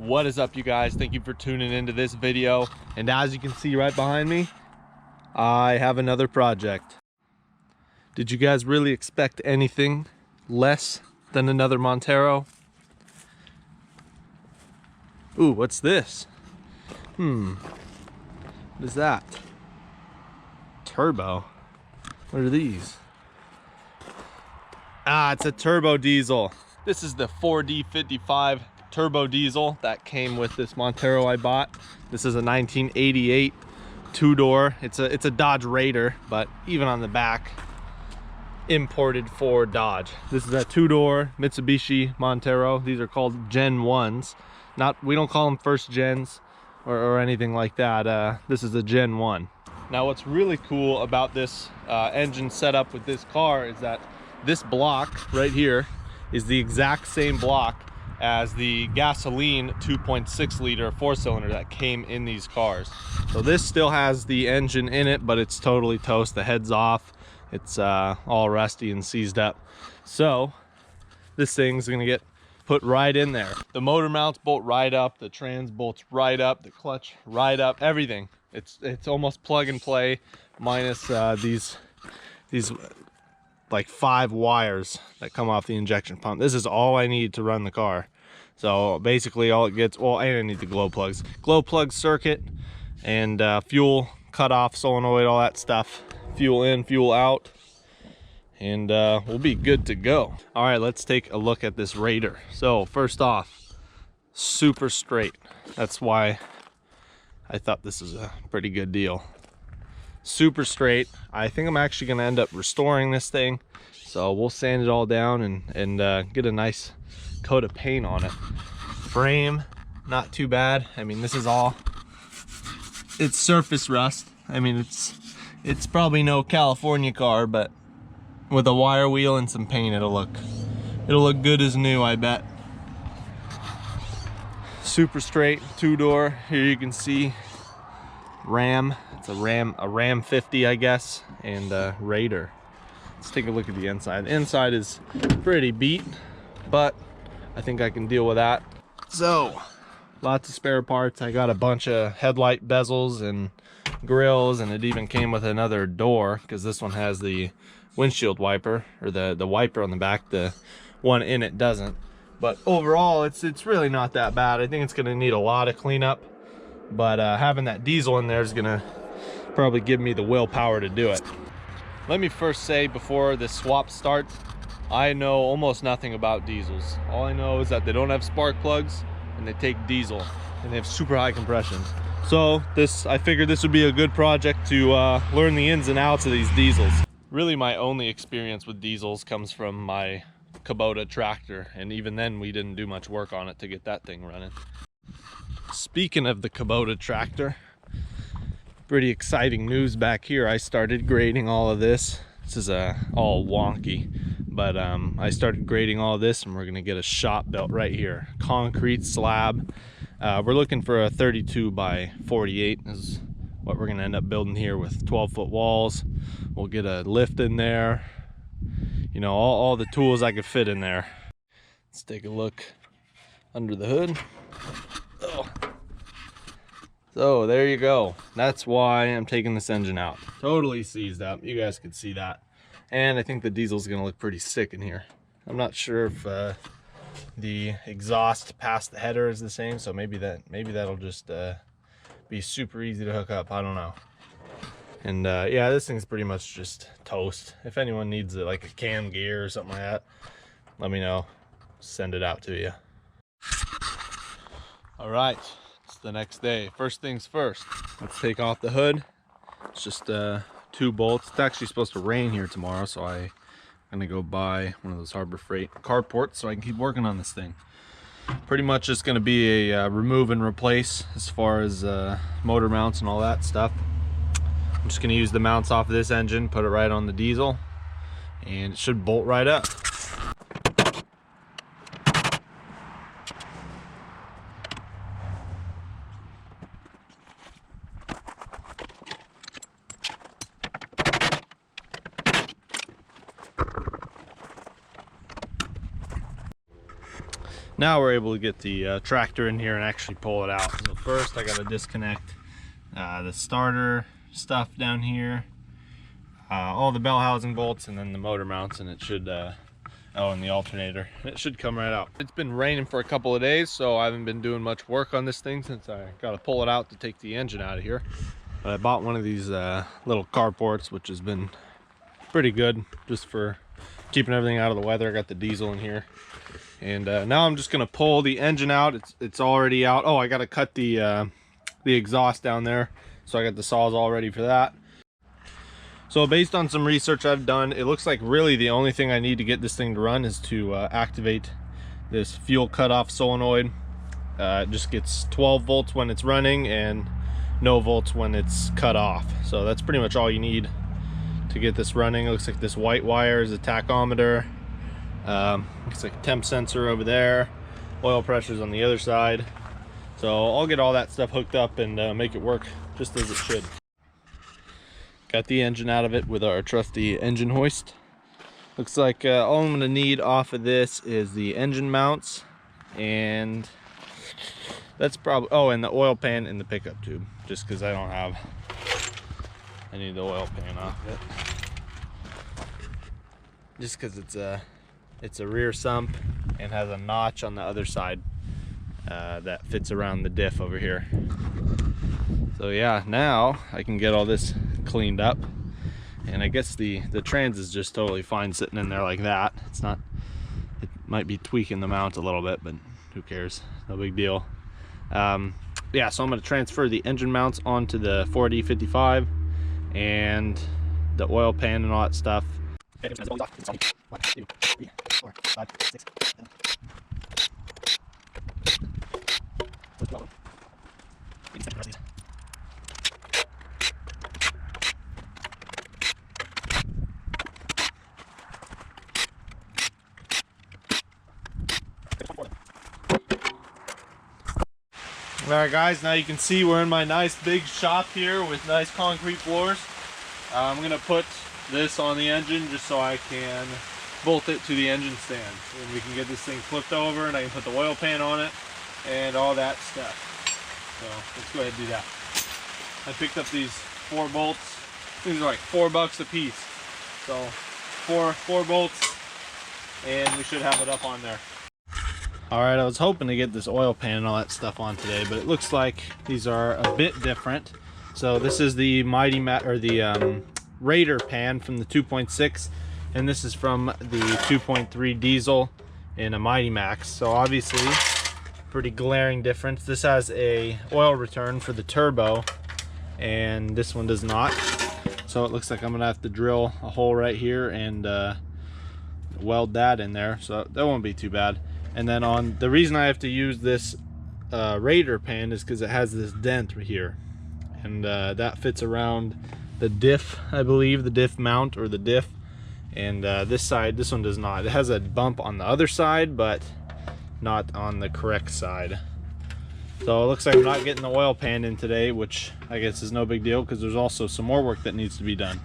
What is up, you guys? Thank you for tuning into this video. And as you can see right behind me, I have another project. Did you guys really expect anything less than another Montero? Ooh, what's this? What is that? Turbo. What are these? Ah, it's a turbo diesel. This is the 4D55 turbo diesel that came with this Montero I bought. This is a 1988 two-door. It's a Dodge Raider, but even on the back, imported for Dodge. This is a two-door Mitsubishi Montero. These are called Gen 1s. We don't call them first gens or anything like that. This is a Gen 1. Now what's really cool about this engine setup with this car is that this block right here is the exact same block as the gasoline 2.6 liter four-cylinder that came in these cars. So this still has the engine in it, but it's totally toast. The head's off. It's all rusty and seized up. So this thing's gonna get put right in there. The motor mounts bolt right up, the trans bolts right up, the clutch right up, everything. It's almost plug and play, minus these like 5 wires that come off the injection pump. This is all I need to run the car. So basically all it gets, well, and I need the glow plug circuit, and fuel cutoff, solenoid, all that stuff. Fuel in, fuel out, and we'll be good to go. All right, let's take a look at this Raider. So first off, super straight. That's why I thought this is a pretty good deal. Super straight. I think I'm actually gonna end up restoring this thing, so we'll sand it all down and get a nice coat of paint on it. Frame, not too bad. I mean, this is all, it's surface rust. I mean, it's probably no California car, but with a wire wheel and some paint, it'll look good as new, I bet. Super straight, two-door. Here you can see Ram. It's a Ram 50, I guess, and Raider. Let's take a look at the inside. The inside is pretty beat, but I think I can deal with that. So lots of spare parts. I got a bunch of headlight bezels and grills, and it even came with another door because this one has the windshield wiper, or the wiper on the back. The one in it doesn't. But overall, it's really not that bad. I think it's gonna need a lot of cleanup, but having that diesel in there is gonna probably give me the willpower to do it. Let me first say, before this swap starts, I know almost nothing about diesels. All I know is that they don't have spark plugs and they take diesel, and they have super high compression. So I figured this would be a good project to learn the ins and outs of these diesels. Really, my only experience with diesels comes from my Kubota tractor, and even then we didn't do much work on it to get that thing running. Speaking of the Kubota tractor, pretty exciting news back here. I started grading all of this. This is all wonky, but I started grading all of this, and we're gonna get a shop built right here. Concrete slab. We're looking for a 32 by 48 is what we're gonna end up building here, with 12-foot walls. We'll get a lift in there. You know, all the tools I could fit in there. Let's take a look under the hood. Oh. So there you go. That's why I'm taking this engine out. Totally seized up. You guys could see that. And I think the diesel's gonna look pretty sick in here. I'm not sure if the exhaust past the header is the same, so maybe that'll just be super easy to hook up. I don't know. And yeah, this thing's pretty much just toast. If anyone needs like a cam gear or something like that, let me know. Send it out to you. All right, it's the next day. First things first, let's take off the hood. It's just 2 bolts. It's actually supposed to rain here tomorrow, so I'm gonna go buy one of those Harbor Freight carports so I can keep working on this thing. Pretty much just gonna be a remove and replace as far as motor mounts and all that stuff. I'm just gonna use the mounts off of this engine, put it right on the diesel, and it should bolt right up. Now we're able to get the tractor in here and actually pull it out. So first I got to disconnect the starter stuff down here, all the bell housing bolts, and then the motor mounts, and it should oh, and the alternator. It should come right out. It's been raining for a couple of days, so I haven't been doing much work on this thing since I got to pull it out to take the engine out of here. But I bought one of these little carports, which has been pretty good just for keeping everything out of the weather. I got the diesel in here. And now I'm just gonna pull the engine out. It's already out. Oh, I gotta cut the exhaust down there. So I got the saws all ready for that. So based on some research I've done, it looks like really the only thing I need to get this thing to run is to activate this fuel cutoff solenoid. It just gets 12 volts when it's running and no volts when it's cut off. So that's pretty much all you need to get this running. It looks like this white wire is a tachometer. It's like a temp sensor over there. Oil pressure's on the other side. So I'll get all that stuff hooked up and make it work just as it should. Got the engine out of it with our trusty engine hoist. Looks like all I'm gonna need off of this is the engine mounts, and that's probably, oh, and the oil pan and the pickup tube, just because I need the oil pan off of it. Just because it's a rear sump and has a notch on the other side that fits around the diff over here. So yeah, now I can get all this cleaned up, and I guess the trans is just totally fine sitting in there like that. It's not, it might be tweaking the mount a little bit, but who cares, no big deal. Yeah, so I'm going to transfer the engine mounts onto the 4D55 and the oil pan and all that stuff. Alright guys, now you can see we're in my nice big shop here with nice concrete floors. I'm going to put this on the engine just so I can bolt it to the engine stand. And we can get this thing flipped over and I can put the oil pan on it and all that stuff. So let's go ahead and do that. I picked up these 4 bolts. These are like $4 a piece. So four bolts and we should have it up on there. Alright, I was hoping to get this oil pan and all that stuff on today, but it looks like these are a bit different. So this is the Raider pan from the 2.6, and this is from the 2.3 diesel in a Mighty Max. So obviously, pretty glaring difference. This has a oil return for the turbo, and this one does not. So it looks like I'm gonna have to drill a hole right here and weld that in there. So that won't be too bad. And then on the reason I have to use this Raider pan is because it has this dent right here, and that fits around the diff, I believe, the diff mount or the diff. And this one does not. It has a bump on the other side, but not on the correct side. So it looks like I'm not getting the oil pan in today, which I guess is no big deal because there's also some more work that needs to be done.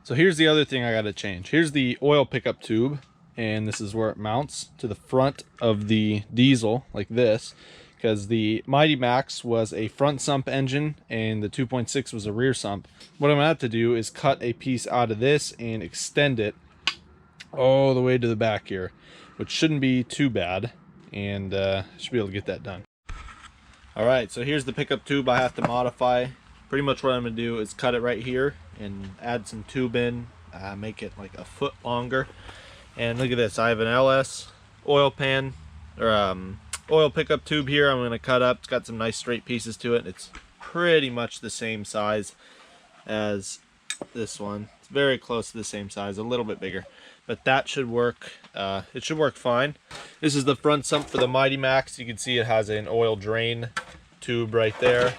So here's the other thing I got to change. Here's the oil pickup tube, and this is where it mounts to the front of the diesel like this, because the Mighty Max was a front sump engine and the 2.6 was a rear sump. What I'm gonna have to do is cut a piece out of this and extend it all the way to the back here, which shouldn't be too bad, and should be able to get that done. Alright, so here's the pickup tube I have to modify. Pretty much what I'm gonna do is cut it right here and add some tube in, make it like a foot longer. And look at this, I have an LS oil pan, or oil pickup tube here I'm going to cut up. It's got some nice straight pieces to it. It's pretty much the same size as this one. It's very close to the same size, a little bit bigger. But that should work, it should work fine. This is the front sump for the Mighty Max. You can see it has an oil drain tube right there.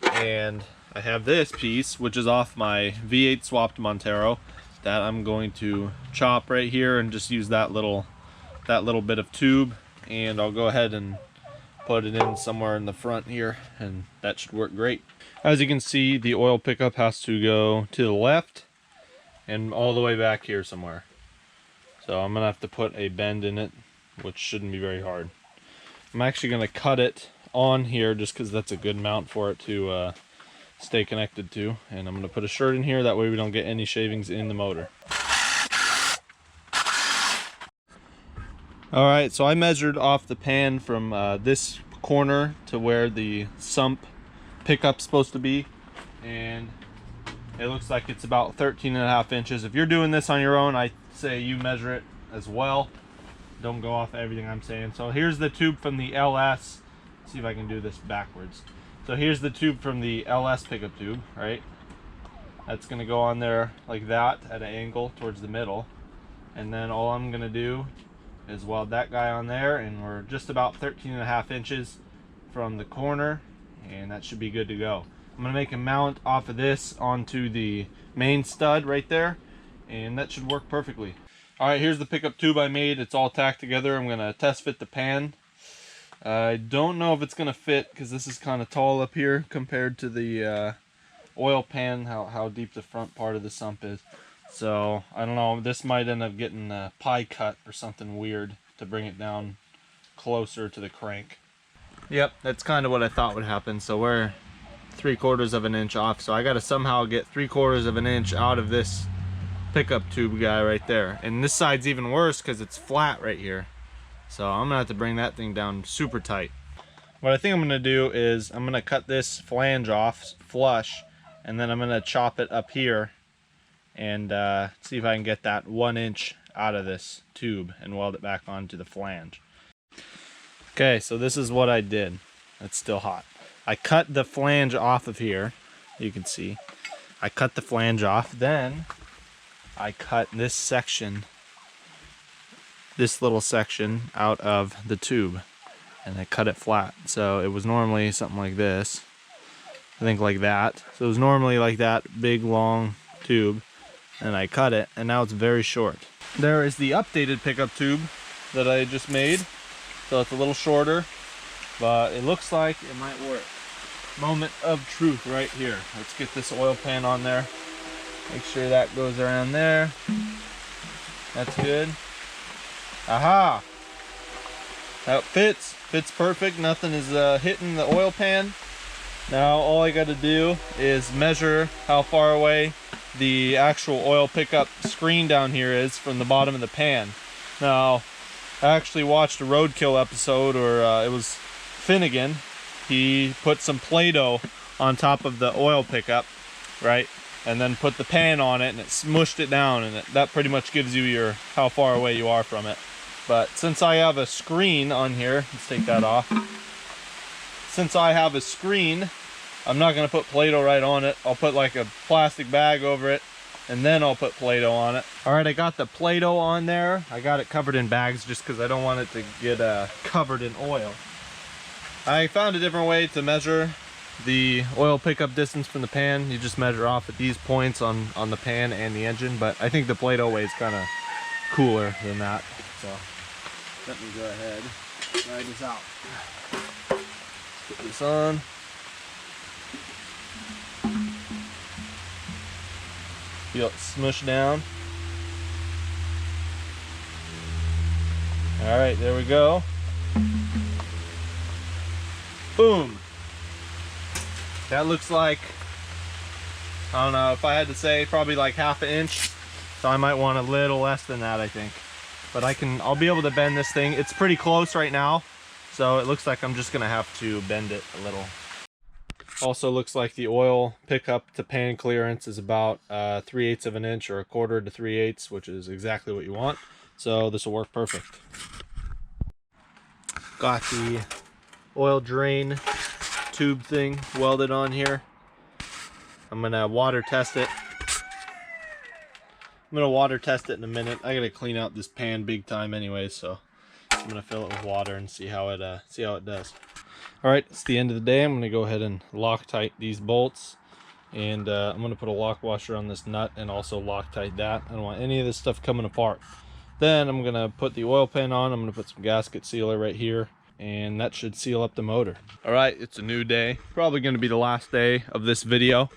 And I have this piece, which is off my V8 swapped Montero, that I'm going to chop right here and just use that little bit of tube, and I'll go ahead and put it in somewhere in the front here, and that should work great. As you can see, the oil pickup has to go to the left and all the way back here somewhere. So I'm gonna have to put a bend in it which shouldn't be very hard. I'm actually going to cut it on here just because that's a good mount for it to stay connected to. And I'm going to put a shirt in here, that way we don't get any shavings in the motor. Alright, so I measured off the pan from this corner to where the sump pickup's supposed to be, and it looks like it's about 13.5 inches. If you're doing this on your own, I say you measure it as well. Don't go off everything I'm saying. So here's the tube from the LS. Let's see if I can do this backwards. So here's the tube from the LS pickup tube, right? That's gonna go on there like that at an angle towards the middle. And then all I'm gonna do is weld that guy on there, and we're just about 13.5 inches from the corner, and that should be good to go. I'm gonna make a mount off of this onto the main stud right there, and that should work perfectly. All right, here's the pickup tube I made. It's all tacked together. I'm gonna test fit the pan. I don't know if it's gonna fit because this is kind of tall up here compared to the oil pan, how deep the front part of the sump is. So I don't know, this might end up getting a pie cut or something weird to bring it down closer to the crank. Yep, that's kind of what I thought would happen. So we're 3/4 of an inch off, so I got to somehow get 3/4 of an inch out of this pickup tube guy right there. And this side's even worse because it's flat right here, so I'm gonna have to bring that thing down super tight. What I think I'm gonna do is I'm gonna cut this flange off flush, and then I'm gonna chop it up here and see if I can get that 1 inch out of this tube and weld it back onto the flange. Okay, so this is what I did. It's still hot. I cut the flange off of here, you can see. I cut the flange off, then I cut this section, this little section out of the tube, and I cut it flat. So it was normally something like this, I think like that. So it was normally like that big long tube, and I cut it, and now it's very short. There is the updated pickup tube that I just made. So it's a little shorter, but it looks like it might work. Moment of truth right here. Let's get this oil pan on there. Make sure that goes around there. That's good. Aha! That fits perfect. Nothing is hitting the oil pan. Now all I got to do is measure how far away the actual oil pickup screen down here is from the bottom of the pan. Now I actually watched a roadkill episode, or it was Finnegan. He put some Play-Doh on top of the oil pickup, right, and then put the pan on it, and it smushed it down, and that pretty much gives you your how far away you are from it. But since I have a screen on here, let's take that off. Since I have a screen, I'm not going to put Play-Doh right on it. I'll put like a plastic bag over it, and then I'll put Play-Doh on it. All right, I got the Play-Doh on there. I got it covered in bags just because I don't want it to get covered in oil. I found a different way to measure the oil pickup distance from the pan. You just measure off at these points on the pan and the engine, but I think the Play-Doh way is kind of cooler than that. So let me go ahead and try this out. Put this on. Feel it smush down. All right, there we go. Boom. That looks like, I don't know, if I had to say, probably like 1/2 inch. So I might want a little less than that, I think. But I'll be able to bend this thing. It's pretty close right now, so it looks like I'm just gonna have to bend it a little. Also looks like the oil pickup to pan clearance is about 3/8 of an inch, or 1/4 to 3/8, which is exactly what you want. So this will work perfect. Got the oil drain tube thing welded on here. I'm gonna water test it. I'm gonna water test it in a minute. I gotta clean out this pan big time anyway, so I'm gonna fill it with water and see how it does. All right, it's the end of the day. I'm gonna go ahead and Loctite these bolts, and I'm gonna put a lock washer on this nut and also Loctite that. I don't want any of this stuff coming apart. Then I'm gonna put the oil pan on. I'm gonna put some gasket sealer right here, and that should seal up the motor. All right, it's a new day. Probably gonna be the last day of this video.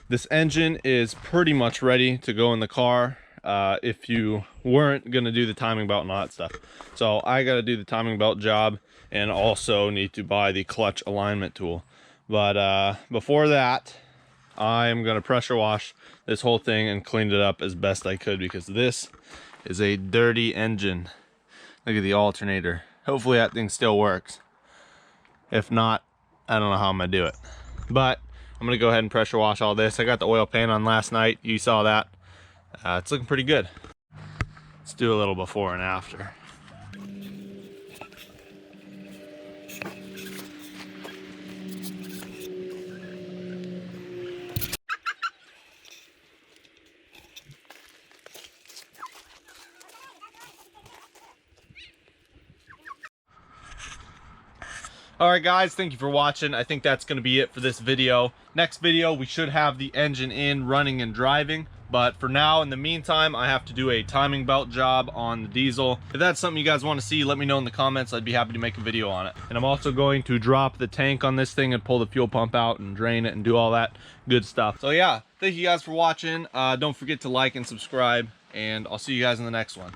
This engine is pretty much ready to go in the car. if you weren't gonna do the timing belt and all that stuff. So I gotta do the timing belt job and also need to buy the clutch alignment tool. But before that, I'm gonna pressure wash this whole thing and clean it up as best I could, because this is a dirty engine. Look at the alternator. Hopefully that thing still works. If not, I don't know how I'm gonna do it. But I'm gonna go ahead and pressure wash all this. I got the oil pan on last night. You saw that. It's looking pretty good. Let's do a little before and after. Alright guys, thank you for watching. I think that's going to be it for this video. Next video, we should have the engine in, running and driving. But for now, in the meantime, I have to do a timing belt job on the diesel. If that's something you guys want to see, let me know in the comments. I'd be happy to make a video on it. And I'm also going to drop the tank on this thing and pull the fuel pump out and drain it and do all that good stuff. So yeah, thank you guys for watching. Don't forget to like and subscribe, and I'll see you guys in the next one.